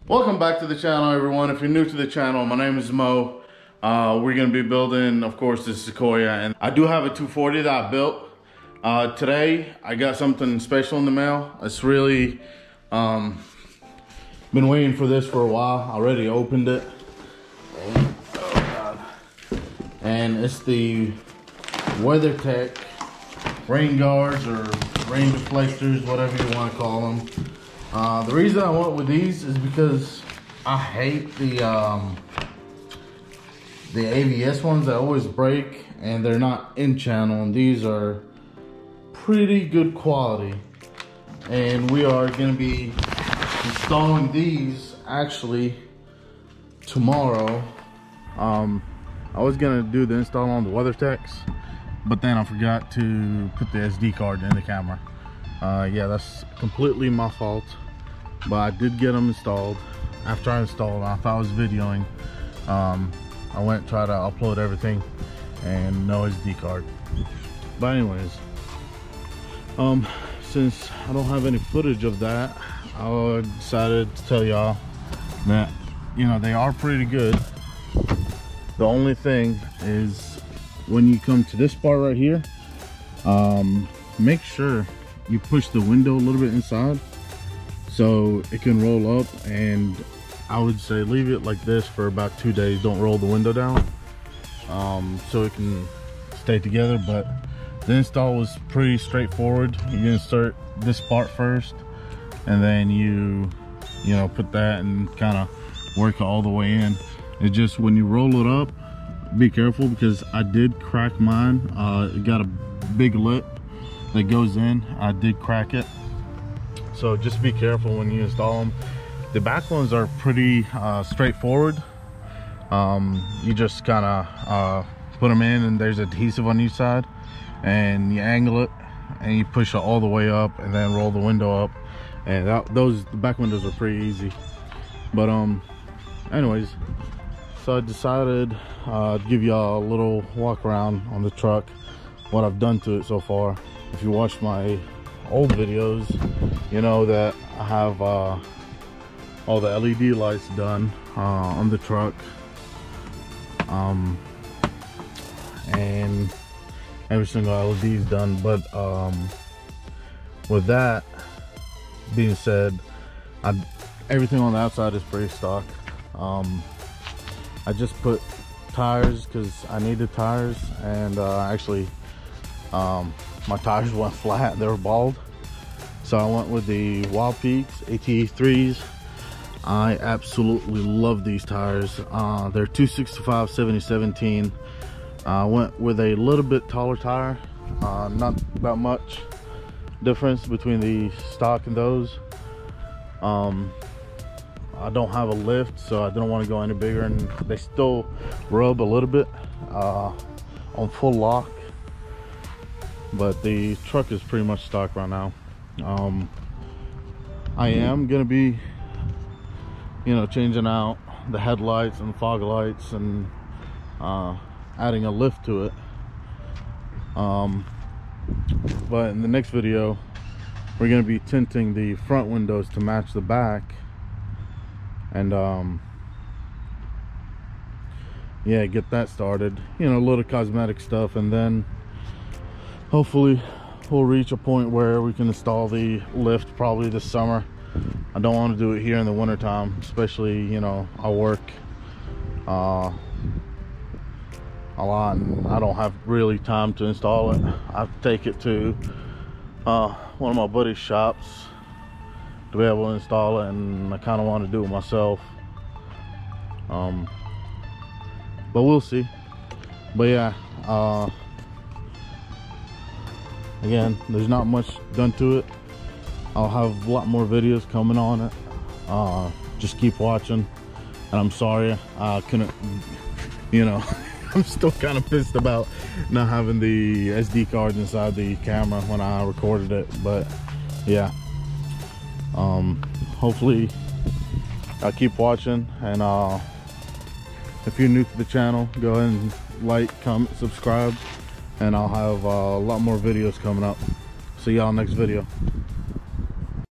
Welcome back to the channel, everyone. If you're new to the channel, my name is Mo. We're gonna be building, of course, this Sequoia, and I do have a 240 that I built. Today, I got something special in the mail. It's really, been waiting for this for a while. I already opened it. Oh God. And it's the WeatherTech rain guards or rain deflectors, whatever you want to call them. The reason I went with these is because I hate the ABS ones that always break and they're not in channel, and these are pretty good quality. And we are going to be installing these actually tomorrow. I was going to do the install on the WeatherTechs, but then I forgot to put the SD card in the camera. Yeah, that's completely my fault. But I did get them installed. After I installed them, I thought I was videoing. I went and tried to upload everything and no SD card. But anyways, since I don't have any footage of that, I decided to tell y'all that, you know, they are pretty good. The only thing is when you come to this part right here, make sure you push the window a little bit inside so it can roll up, and I would say leave it like this for about 2 days. Don't roll the window down, so it can stay together. But the install was pretty straightforward. You insert this part first, and then you know, put that and kind of work it all the way in. It just, when you roll it up, be careful, because I did crack mine. It got a big lip that goes in. I did crack it, so just be careful when you install them. The back ones are pretty straightforward. You just kind of put them in, and there's adhesive on each side, and you angle it and you push it all the way up and then roll the window up, and the back windows are pretty easy. But anyways, so I decided to give y'all a little walk around on the truck, what I've done to it so far. If you watch my old videos, you know that I have all the LED lights done on the truck, and every single LED is done. But with that being said, everything on the outside is pretty stock. I just put tires because I needed tires, and actually my tires went flat, they were bald, so I went with the Wild Peaks AT3s. I absolutely love these tires. They're 265 70/17. I went with a little bit taller tire, not that much difference between the stock and those. I don't have a lift, so I didn't want to go any bigger, and they still rub a little bit on full lock. But the truck is pretty much stock right now. I am gonna be, you know, changing out the headlights and fog lights and adding a lift to it. But in the next video, we're gonna be tinting the front windows to match the back, and yeah, get that started. You know, a little cosmetic stuff, and then hopefully we'll reach a point where we can install the lift probably this summer. I don't want to do it here in the winter time, especially, you know, I work a lot and I don't have really time to install it. I have to take it to one of my buddy's shops to be able to install it, and I kind of want to do it myself. But we'll see. But yeah, again, there's not much done to it. I'll have a lot more videos coming on it. Just keep watching. And I'm sorry I couldn't, you know, I'm still kind of pissed about not having the SD card inside the camera when I recorded it. But yeah, hopefully I'll keep watching. And if you're new to the channel, go ahead and like, comment, subscribe, and I'll have a lot more videos coming up. See y'all next video.